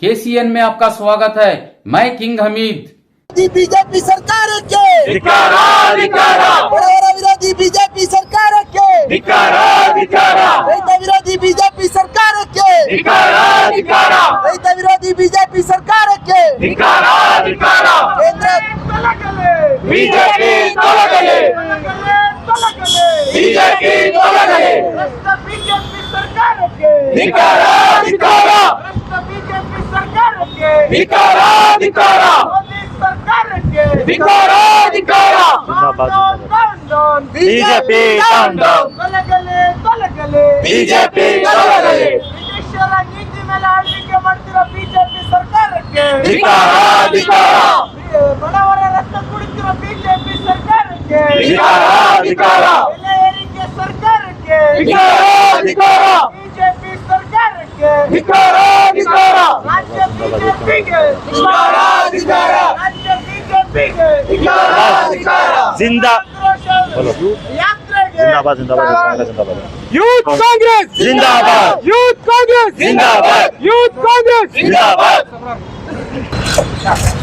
KCN में आपका स्वागत है। मैं किंग हमीद। बीजेपी सरकार के विरोधी बीजेपी सरकार के रैत विरोधी बीजेपी सरकार के रैत विरोधी बीजेपी सरकार के केंद्र बीजेपी बीजेपी ನೀತಿ ಮೇಲೆ ಆಳ್ವಿಕೆ ಮಾಡ್ತಿರೋ ಬಿಜೆಪಿ ಸರ್ಕಾರಕ್ಕೆ ಬಡವರ ರಕ್ತ ಕುಡಿತಿರೋ ಬಿಜೆಪಿ ಸರ್ಕಾರಕ್ಕೆ ಬೆಲೆ ಏರಿಕೆ ಸರ್ಕಾರಕ್ಕೆ ಬಿಜೆಪಿ ಸರ್ಕಾರಕ್ಕೆ ರಾಜ್ಯ ಬಿಜೆಪಿಗೆ जिंदाबाद जिंदाबाद जिंदाबाद यूथ कांग्रेस जिंदाबाद यूथ कांग्रेस जिंदाबाद यूथ कांग्रेस जिंदाबाद।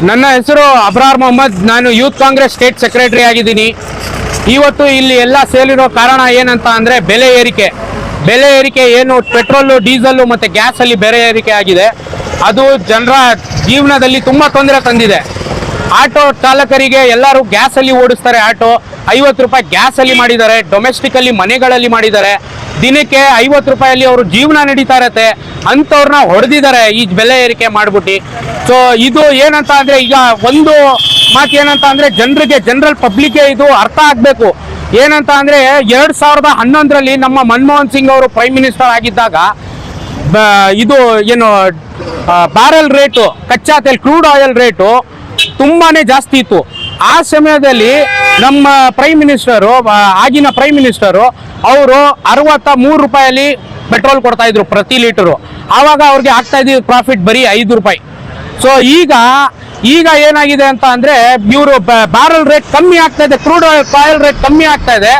ನನ್ನ ಹೆಸರು ಅಬ್ರಾರ್ ಮೊಹಮ್ಮದ್. ನಾನು ಯೂತ್ ಕಾಂಗ್ರೆಸ್ ಸ್ಟೇಟ್ ಸೆಕ್ರೆಟರಿ ಆಗಿದ್ದೀನಿ. ಇವತ್ತು ಇಲ್ಲಿ ಎಲ್ಲ ಸೇಲಿರೋ ಕಾರಣ ಏನಂತ ಅಂದರೆ ಬೆಲೆ ಏರಿಕೆ ಏನು ಪೆಟ್ರೋಲು ಡೀಸೆಲ್ಲು ಮತ್ತು ಗ್ಯಾಸಲ್ಲಿ ಬೆಲೆ ಏರಿಕೆ ಆಗಿದೆ. ಅದು ಜನರ ಜೀವನದಲ್ಲಿ ತುಂಬ ತೊಂದರೆ ತಂದಿದೆ. ಆಟೋ ಚಾಲಕರಿಗೆ ಎಲ್ಲರೂ ಗ್ಯಾಸಲ್ಲಿ ಓಡಿಸ್ತಾರೆ. ಆಟೋ 50 ರೂಪಾಯಿ ಗ್ಯಾಸಲ್ಲಿ ಮಾಡಿದ್ದಾರೆ. ಡೊಮೆಸ್ಟಿಕಲ್ಲಿ ಮನೆಗಳಲ್ಲಿ ಮಾಡಿದ್ದಾರೆ. ದಿನಕ್ಕೆ 50 ರೂಪಾಯಲ್ಲಿ ಅವರು ಜೀವನ ನಡೀತಾ ಇರತ್ತೆ. ಅಂಥವ್ರನ್ನ ಹೊಡೆದಿದ್ದಾರೆ ಈ ಬೆಲೆ ಏರಿಕೆ ಮಾಡಿಬಿಟ್ಟು. ಸೊ ಇದು ಏನಂತ ಅಂದರೆ, ಈಗ ಒಂದು ಮಾತು ಏನಂತ ಅಂದರೆ, ಜನರಲ್ ಪಬ್ಲಿಕ್ಗೆ ಇದು ಅರ್ಥ ಆಗಬೇಕು. ಏನಂತ ಅಂದರೆ, 2011ರಲ್ಲಿ ನಮ್ಮ ಮನಮೋಹನ್ ಸಿಂಗ್ ಅವರು ಪ್ರೈಮ್ ಮಿನಿಸ್ಟರ್ ಆಗಿದ್ದಾಗ ಇದು ಏನು ಬ್ಯಾರಲ್ ರೇಟು, ಕಚ್ಚಾ ತೈಲ ಕ್ರೂಡ್ ಆಯಿಲ್ ರೇಟು ತುಂಬಾ ಜಾಸ್ತಿ ಇತ್ತು. ಆ ಸಮಯದಲ್ಲಿ ನಮ್ಮ ಆಗಿನ ಪ್ರೈಮ್ ಮಿನಿಸ್ಟರು ಅವರು 63 ರೂಪಾಯಲ್ಲಿ ಪೆಟ್ರೋಲ್ ಕೊಡ್ತಾ ಇದ್ರು ಪ್ರತಿ ಲೀಟರು. ಆವಾಗ ಅವ್ರಿಗೆ ಆಗ್ತಾ ಇದ್ದ ಪ್ರಾಫಿಟ್ ಬರೀ 5 ರೂಪಾಯಿ. ಸೊ ಈಗ ಏನಾಗಿದೆ ಅಂತ ಅಂದರೆ, ಇವರು ಬ್ಯಾರಲ್ ರೇಟ್ ಕಮ್ಮಿ ಆಗ್ತಾ ಇದೆ, ಕ್ರೂಡ್ ಆಯಿಲ್ ರೇಟ್ ಕಮ್ಮಿ ಆಗ್ತಾ ಇದೆ.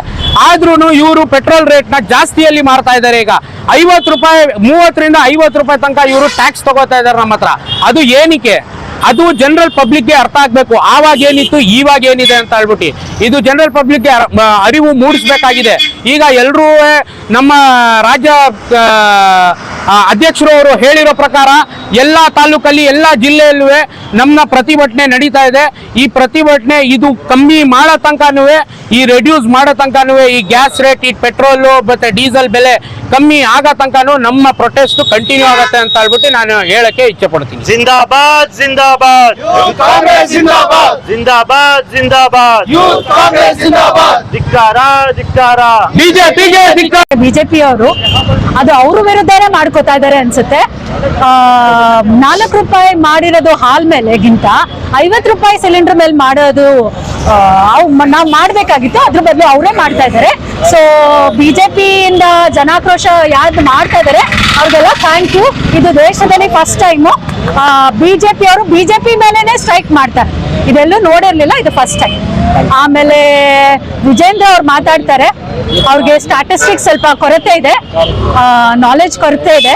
ಆದ್ರೂ ಇವರು ಪೆಟ್ರೋಲ್ ರೇಟ್ನ ಜಾಸ್ತಿಯಲ್ಲಿ ಮಾರ್ತಾ ಇದ್ದಾರೆ. ಈಗ 50 ರೂಪಾಯಿ, 30ರಿಂದ 50 ರೂಪಾಯಿ ತನಕ ಇವರು ಟ್ಯಾಕ್ಸ್ ತಗೋತಾ ಇದ್ದಾರೆ ನಮ್ಮ ಹತ್ರ. ಅದು ಏನಕ್ಕೆ? ಅದು ಜನರಲ್ ಪಬ್ಲಿಕ್ಗೆ ಅರ್ಥ ಆಗಬೇಕು. ಆವಾಗ ಏನಿತ್ತು, ಇವಾಗ ಏನಿದೆ ಅಂತ ಹೇಳ್ಬಿಟ್ಟು ಇದು ಜನರಲ್ ಪಬ್ಲಿಕ್ಗೆ ಅರಿವು ಮೂಡಿಸಬೇಕಾಗಿದೆ. ಈಗ ಎಲ್ಲರೂ ನಮ್ಮ ರಾಜ್ಯ ಅಧ್ಯಕ್ಷರು ಅವರು ಹೇಳಿರೋ ಪ್ರಕಾರ ಎಲ್ಲ ತಾಲೂಕಲ್ಲಿ, ಎಲ್ಲ ಜಿಲ್ಲೆಯಲ್ಲೂ ನಮ್ಮ ಪ್ರತಿಭಟನೆ ನಡೀತಾ ಇದೆ. ಈ ಪ್ರತಿಭಟನೆ ಇದು ಕಮ್ಮಿ ಮಾಡೋ ತನಕನೂ, ಈ ರೆಡ್ಯೂಸ್ ಮಾಡೋ ತನಕನೂ, ಈ ಗ್ಯಾಸ್ ರೇಟ್, ಈ ಪೆಟ್ರೋಲು ಮತ್ತು ಡೀಸೆಲ್ ಬೆಲೆ ಕಮ್ಮಿ ಆಗೋ ತನಕನೂ ನಮ್ಮ ಪ್ರೊಟೆಸ್ಟ್ ಕಂಟಿನ್ಯೂ ಆಗುತ್ತೆ ಅಂತ ಹೇಳ್ಬಿಟ್ಟು ನಾನು ಹೇಳಕ್ಕೆ ಇಚ್ಛೆ ಪಡ್ತೀನಿ. जिंदाबाद जिंदाबाद कांग्रेस जिंदाबाद जिंदाबाद जिंदाबाद यूथ कांग्रेस जिंदाबाद ಧಿಕ್ಕಾರ ಧಿಕ್ಕಾರ ಬಿಜೆಪಿಗೆ ಬಿಜೆಪಿ ಅವರು ಅದು ಅವ್ರ ವಿರುದ್ಧನೇ ಮಾಡ್ಕೋತಾ ಇದ್ದಾರೆ ಅನ್ಸುತ್ತೆ. 4 ರೂಪಾಯಿ ಮಾಡಿರೋದು ಹಾಲ್ ಮೇಲೆಗಿಂತ 50 ರೂಪಾಯಿ ಸಿಲಿಂಡರ್ ಮೇಲೆ ಮಾಡೋದು ನಾವು ಮಾಡಬೇಕಾಗಿತ್ತು. ಅದ್ರ ಬದಲು ಅವರೇ ಮಾಡ್ತಾ ಇದ್ದಾರೆ. ಸೊ ಬಿಜೆಪಿಯಿಂದ ಜನಾಕ್ರೋಶ ಯಾರು ಮಾಡ್ತಾ ಇದ್ದಾರೆ ಅವ್ರಿಗೆಲ್ಲ ಥ್ಯಾಂಕ್ ಯು. ಇದು ದೇಶದಲ್ಲಿ ಫಸ್ಟ್ ಟೈಮು ಬಿಜೆಪಿ ಮೇಲೆನೆ ಸ್ಟ್ರೈಕ್ ಮಾಡ್ತಾರೆ. ಇದೆಲ್ಲೂ ನೋಡಿರ್ಲಿಲ್ಲ, ಇದು ಫಸ್ಟ್ ಟೈಮ್. ಆಮೇಲೆ ವಿಜೇಂದ್ರ ಅವ್ರು ಮಾತಾಡ್ತಾರೆ. ಅವ್ರಿಗೆ ಸ್ಟ್ಯಾಟಿಸ್ಟಿಕ್ಸ್ ಸ್ವಲ್ಪ ಕೊರತೆ ಇದೆ, ನಾಲೆಜ್ ಕೊರತೆ ಇದೆ.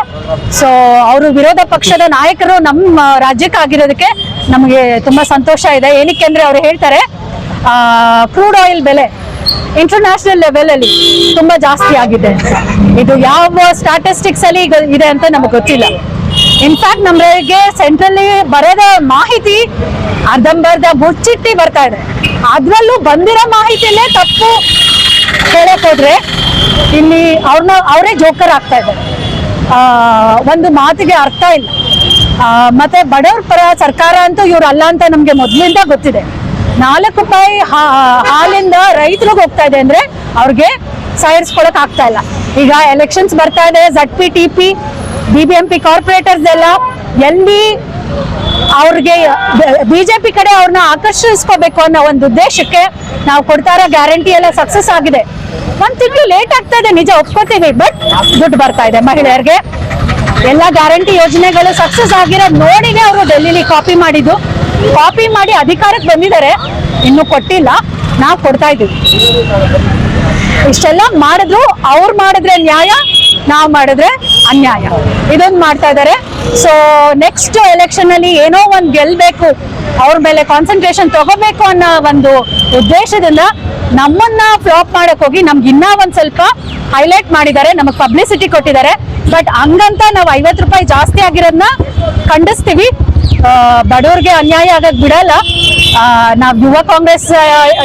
ಸೊ ಅವರು ವಿರೋಧ ಪಕ್ಷದ ನಾಯಕರು ನಮ್ಮ ರಾಜ್ಯಕ್ಕೆ ಆಗಿರೋದಕ್ಕೆ ನಮಗೆ ತುಂಬಾ ಸಂತೋಷ ಇದೆ. ಏನಕ್ಕೆ ಅಂದ್ರೆ ಅವ್ರು ಹೇಳ್ತಾರೆ ಕ್ರೂಡ್ ಆಯಿಲ್ ಬೆಲೆ ಇಂಟರ್ನ್ಯಾಷನಲ್ ಲೆವೆಲ್ ಅಲ್ಲಿ ತುಂಬಾ ಜಾಸ್ತಿ ಆಗಿದೆ. ಇದು ಯಾವ ಸ್ಟ್ಯಾಟಿಸ್ಟಿಕ್ಸ್ ಅಲ್ಲಿ ಇದೆ ಅಂತ ನಮಗೆ ಗೊತ್ತಿಲ್ಲ. ಇನ್ಫ್ಯಾಕ್ಟ್ ನಮಗೆ ಸೆಂಟ್ರಲ್ಲಿ ಬರೋದ ಮಾಹಿತಿ ಅರ್ಧಂಬರ್ಧ ಮುಚ್ಚಿಟ್ಟಿ ಬರ್ತಾ ಇದೆ. ಅದ್ರಲ್ಲೂ ಬಂದಿರೋ ಮಾಹಿತಿಯಲ್ಲೇ ತಪ್ಪು ಹೇಳಕ್ ಹೋದ್ರೆ ಇಲ್ಲಿ ಅವರೇ ಜೋಕರ್ ಆಗ್ತಾ ಇದ್ದಾರೆ. ಒಂದು ಮಾತಿಗೆ ಅರ್ಥ ಇಲ್ಲ. ಮತ್ತೆ ಬಡವ್ರ ಪರ ಸರ್ಕಾರ ಅಂತೂ ಇವ್ರು ಅಲ್ಲ ಅಂತ ನಮ್ಗೆ ಮೊದ್ಲಿಂದ ಗೊತ್ತಿದೆ. 4 ರೂಪಾಯಿ ಹಾಲಿಂದ ರೈತರಿಗೆ ಹೋಗ್ತಾ ಇದೆ ಅಂದ್ರೆ ಅವ್ರಿಗೆ ಸಹಿಸ್ಕೊಳಕ್ ಆಗ್ತಾ ಇಲ್ಲ. ಈಗ ಎಲೆಕ್ಷನ್ಸ್ ಬರ್ತಾ ಇದೆ, ZP TP BBMP ಕಾರ್ಪೊರೇಟರ್ಸ್ ಎಲ್ಲ ಎಲ್ಲಿ ಅವ್ರಿಗೆ ಬಿಜೆಪಿ ಕಡೆ ಅವ್ರನ್ನ ಆಕರ್ಷಿಸ್ಕೋಬೇಕು ಅನ್ನೋ ಒಂದು ಉದ್ದೇಶಕ್ಕೆ ನಾವು ಕೊಡ್ತಾ ಇರೋ ಗ್ಯಾರಂಟಿ ಎಲ್ಲ ಸಕ್ಸಸ್ ಆಗಿದೆ. 1 ತಿಂಗಳು ಲೇಟ್ ಆಗ್ತಾ ಇದೆ ನಿಜ, ಒಪ್ಕೋತೀವಿ. ಬಟ್ ದುಡ್ಡು ಬರ್ತಾ ಇದೆ ಮಹಿಳೆಯರಿಗೆ. ಎಲ್ಲ ಗ್ಯಾರಂಟಿ ಯೋಜನೆಗಳು ಸಕ್ಸಸ್ ಆಗಿರೋದು ನೋಡಿನೇ ಅವರು ಡೆಲ್ಲಿಲಿ ಕಾಪಿ ಮಾಡಿ ಅಧಿಕಾರಕ್ಕೆ ಬಂದಿದ್ದಾರೆ. ಇನ್ನೂ ಕೊಟ್ಟಿಲ್ಲ, ನಾವು ಕೊಡ್ತಾ ಇದ್ದೀವಿ. ಇಷ್ಟೆಲ್ಲ ಮಾಡಿದ್ರು ಅವ್ರು ಮಾಡಿದ್ರೆ ನ್ಯಾಯ, ನಾವು ಮಾಡಿದ್ರೆ ಅನ್ಯಾಯ. ಇದೊಂದು ಮಾಡ್ತಾ ಇದ್ದಾರೆ. ಸೊ ನೆಕ್ಸ್ಟ್ ಎಲೆಕ್ಷನ್ ಅಲ್ಲಿ ಏನೋ ಒಂದು ಗೆಲ್ಬೇಕು, ಅವ್ರ ಮೇಲೆ ಕಾನ್ಸಂಟ್ರೇಷನ್ ತಗೋಬೇಕು ಅನ್ನೋ ಒಂದು ಉದ್ದೇಶದಿಂದ ನಮ್ಮನ್ನ ಫ್ಲಾಪ್ ಮಾಡಕ್ ಹೋಗಿ ನಮ್ಗೆ ಇನ್ನೂ ಒಂದ್ ಸ್ವಲ್ಪ ಹೈಲೈಟ್ ಮಾಡಿದ್ದಾರೆ, ನಮಗ್ ಪಬ್ಲಿಸಿಟಿ ಕೊಟ್ಟಿದ್ದಾರೆ. ಬಟ್ ಹಂಗಂತ ನಾವು 50 ರೂಪಾಯಿ ಜಾಸ್ತಿ ಆಗಿರೋದನ್ನ ಖಂಡಿಸ್ತೀವಿ. ಬಡವ್ರಿಗೆ ಅನ್ಯಾಯ ಆಗಕ್ ಬಿಡಲ್ಲ. ನಾವು ಯುವ ಕಾಂಗ್ರೆಸ್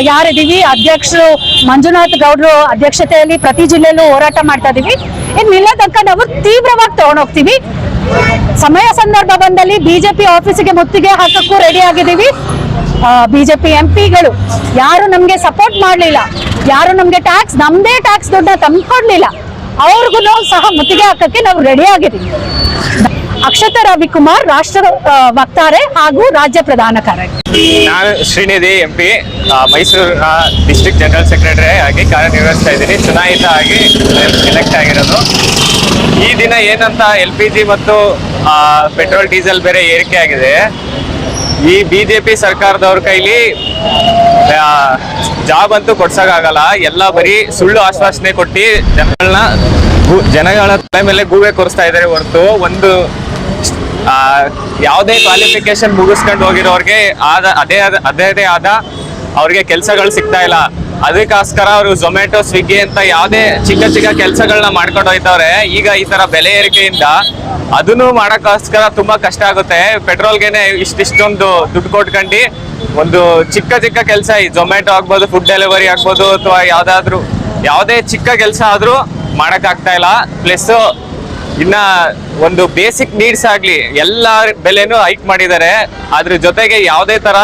ಯಾರಿದೀವಿ, ಅಧ್ಯಕ್ಷರು ಮಂಜುನಾಥ್ ಗೌಡ್ರು ಅಧ್ಯಕ್ಷತೆಯಲ್ಲಿ ಪ್ರತಿ ಜಿಲ್ಲೆಯಲ್ಲೂ ಹೋರಾಟ ಮಾಡ್ತಾ ಇದೀವಿ. ಇನ್ನು ಇಲ್ಲ ತನಕ ನಾವು ತೀವ್ರವಾಗಿ ತಗೊಂಡೋಗ್ತೀವಿ. ಸಮಯ ಸಂದರ್ಭ ಬಂದಲ್ಲಿ ಬಿಜೆಪಿ ಆಫೀಸಿಗೆ ಮುತ್ತಿಗೆ ಹಾಕಕ್ಕೂ ರೆಡಿ ಆಗಿದ್ದೀವಿ. ಬಿಜೆಪಿ ಎಂಪಿಗಳು ಯಾರು ನಮ್ಗೆ ಸಪೋರ್ಟ್ ಮಾಡ್ಲಿಲ್ಲ, ಯಾರು ನಮ್ಗೆ ನಮ್ದೇ ಟ್ಯಾಕ್ಸ್ ದುಡ್ಡ ತಂದ್ಕೊಡ್ಲಿಲ್ಲ, ಅವ್ರಿಗೂ ಸಹ ಮುತ್ತಿಗೆ ಹಾಕಕ್ಕೆ ನಾವು ರೆಡಿ ಆಗಿದ್ದೀವಿ. ಅಕ್ಷತಾ ರವಿಕುಮಾರ್, ರಾಷ್ಟ್ರ ವಕ್ತಾರೆ ಹಾಗೂ ರಾಜ್ಯ ಪ್ರಧಾನ ಕಾರ್ಯದರ್ಶಿ. ನಾನು ಶ್ರೀನಿಧಿ MP, ಮೈಸೂರಿನ ಡಿಸ್ಟ್ರಿಕ್ಟ್ ಜನರಲ್ ಸೆಕ್ರೆಟರಿ ಆಗಿ ಕಾರ್ಯನಿರ್ವಹಿಸ್ತಾ ಇದ್ದೀನಿ. ಚುನಾಯಿತ ಆಗಿ ಎಲೆಕ್ಟ್ ಆಗಿರೋದು. ಈ ದಿನ ಏನಂತ LPG ಮತ್ತು ಪೆಟ್ರೋಲ್ ಡೀಸೆಲ್ ಬೇರೆ ಏರಿಕೆ ಆಗಿದೆ. ಈ BJP ಸರ್ಕಾರದವ್ರ ಕೈಲಿ ಜಾಬ್ ಅಂತೂ ಕೊಡ್ಸಕ್ಕಾಗಲ್ಲ. ಎಲ್ಲ ಬರೀ ಸುಳ್ಳು ಆಶ್ವಾಸನೆ ಕೊಟ್ಟು ಜನಗಳ ತಲೆ ಮೇಲೆ ಗೂಬೆ ಕೊರಿಸ್ತಾ ಇದ್ದಾರೆ ಹೊರತು ಒಂದು ಯಾವುದೇ ಕ್ವಾಲಿಫಿಕೇಶನ್ ಮುಗಿಸ್ಕೊಂಡು ಹೋಗಿರೋರ್ಗೆ ಅದೇ ಆದ ಅವ್ರಿಗೆ ಕೆಲಸಗಳು ಸಿಗ್ತಾ ಇಲ್ಲ. ಅದಕ್ಕೋಸ್ಕರ ಅವರು ಝೊಮ್ಯಾಟೊ, ಸ್ವಿಗ್ಗಿ ಅಂತ ಯಾವುದೇ ಚಿಕ್ಕ ಕೆಲಸಗಳನ್ನ ಮಾಡ್ಕೊಂಡು ಹೋಯ್ತವ್ರೆ. ಈಗ ಈ ತರ ಬೆಲೆ ಏರಿಕೆಯಿಂದ ಅದನ್ನು ಮಾಡೋಕ್ಕೋಸ್ಕರ ತುಂಬಾ ಕಷ್ಟ ಆಗುತ್ತೆ. ಪೆಟ್ರೋಲ್ಗೆನೆ ಇಷ್ಟೊಂದು ದುಡ್ಡು ಕೊಟ್ಕೊಂಡು ಒಂದು ಚಿಕ್ಕ ಕೆಲಸ, ಈ ಝೊಮ್ಯಾಟೊ ಆಗ್ಬೋದು, ಫುಡ್ ಡೆಲಿವರಿ ಆಗ್ಬೋದು, ಅಥವಾ ಯಾವುದೇ ಚಿಕ್ಕ ಕೆಲಸ ಆದ್ರೂ ಮಾಡಕ್ಕಾಗ್ತಾ ಇಲ್ಲ. ಪ್ಲಸ್ ಇನ್ನ ಒಂದು ಬೇಸಿಕ್ ನೀಡ್ಸ್ ಆಗ್ಲಿ ಎಲ್ಲ ಬೆಲೆನೂ ಹೈಕ್ ಮಾಡಿದ್ದಾರೆ. ಅದ್ರ ಜೊತೆಗೆ ಯಾವುದೇ ತರ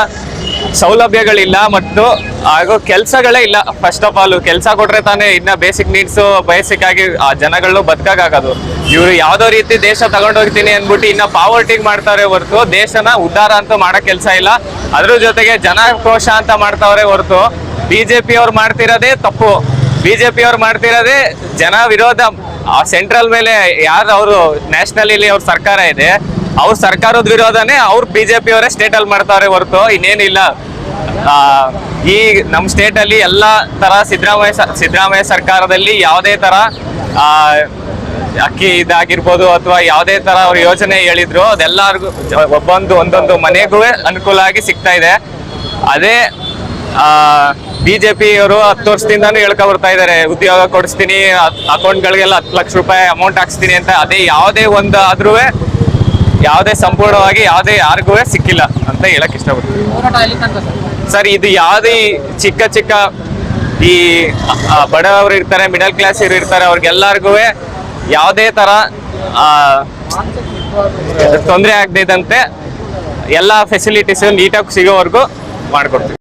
ಸೌಲಭ್ಯಗಳಿಲ್ಲ ಮತ್ತು ಹಾಗೂ ಕೆಲಸಗಳೇ ಇಲ್ಲ. ಫಸ್ಟ್ ಆಫ್ ಆಲ್ ಕೆಲಸ ಕೊಟ್ರೆ ತಾನೇ ಇನ್ನ ಬೇಸಿಕ್ ನೀಡ್ಸ್ ಬೇಸಿಕ್ ಆಗಿ ಆ ಜನಗಳು ಬದುಕಾಗೋದು. ಇವರು ಯಾವ್ದೋ ರೀತಿ ದೇಶ ತಗೊಂಡೋಗ್ತೀನಿ ಅಂದ್ಬಿಟ್ಟು ಇನ್ನ ಪಾವರ್ಟಿಗೆ ಮಾಡ್ತಾರೆ ಹೊರತು ದೇಶನ ಉದ್ಧಾರ ಅಂತೂ ಮಾಡೋ ಕೆಲಸ ಇಲ್ಲ. ಅದ್ರ ಜೊತೆಗೆ ಜನಕೋಶ ಅಂತ ಮಾಡ್ತಾವ್ರೆ ಹೊರತು BJP ಅವ್ರು ಮಾಡ್ತಿರೋದೇ ತಪ್ಪು. BJP ಅವ್ರು ಮಾಡ್ತಿರೋದೇ ಜನ ವಿರೋಧ. ಆ ಸೆಂಟ್ರಲ್ ಮೇಲೆ ಯಾರು ಅವರು ನ್ಯಾಷನಲ್ ಅವ್ರ ಸರ್ಕಾರ ಇದೆ, ಅವ್ರ ಸರ್ಕಾರದ ವಿರೋಧನೇ ಅವ್ರು BJP ಅವರೇ ಸ್ಟೇಟ್ ಅಲ್ಲಿ ಮಾಡ್ತಾವ್ರೆ ಹೊರತು ಇನ್ನೇನಿಲ್ಲ. ಈ ನಮ್ಮ ಸ್ಟೇಟ್ ಅಲ್ಲಿ ಎಲ್ಲಾ ತರ ಸಿದ್ದರಾಮಯ್ಯ ಸರ್ಕಾರದಲ್ಲಿ ಯಾವುದೇ ತರ ಅಕ್ಕಿ ಇದಾಗಿರ್ಬೋದು ಅಥವಾ ಯಾವುದೇ ತರ ಅವ್ರ ಯೋಜನೆ ಹೇಳಿದ್ರು ಅದೆಲ್ಲರಿಗೂ ಒಂದೊಂದು ಮನೆಗೂ ಅನುಕೂಲ ಆಗಿ ಸಿಗ್ತಾ ಇದೆ. ಅದೇ BJP ಅವರು 10 ವರ್ಷದಿಂದಾನು ಹೇಳ್ಕೊ ಬರ್ತಾ ಇದಾರೆ, ಉದ್ಯೋಗ ಕೊಡಿಸ್ತೀನಿ, ಅಕೌಂಟ್ಗಳಿಗೆಲ್ಲ 10 ಲಕ್ಷ ರೂಪಾಯಿ ಅಮೌಂಟ್ ಹಾಕ್ಸ್ತೀನಿ ಅಂತ. ಅದೇ ಯಾವುದೇ ಒಂದು ಆದ್ರೂ ಯಾವುದೇ ಸಂಪೂರ್ಣವಾಗಿ ಯಾರಿಗೂ ಸಿಕ್ಕಿಲ್ಲ ಅಂತ ಹೇಳಕ್ ಇಷ್ಟಪಡ್ತೀನಿ ಸರ್. ಇದು ಯಾವುದೇ ಚಿಕ್ಕ ಈ ಬಡವರು ಇರ್ತಾರೆ, ಮಿಡಲ್ ಕ್ಲಾಸ್ ಇರ್ತಾರೆ, ಅವ್ರಿಗೆಲ್ಲರಿಗೂ ಯಾವುದೇ ತರ ತೊಂದರೆ ಆಗದಿದ್ದಂತೆ ಎಲ್ಲ ಫೆಸಿಲಿಟೀಸ್ ನೀಟಾಗಿ ಸಿಗೋವರೆಗೂ ಮಾಡ್ಕೊಡ್ತೀವಿ.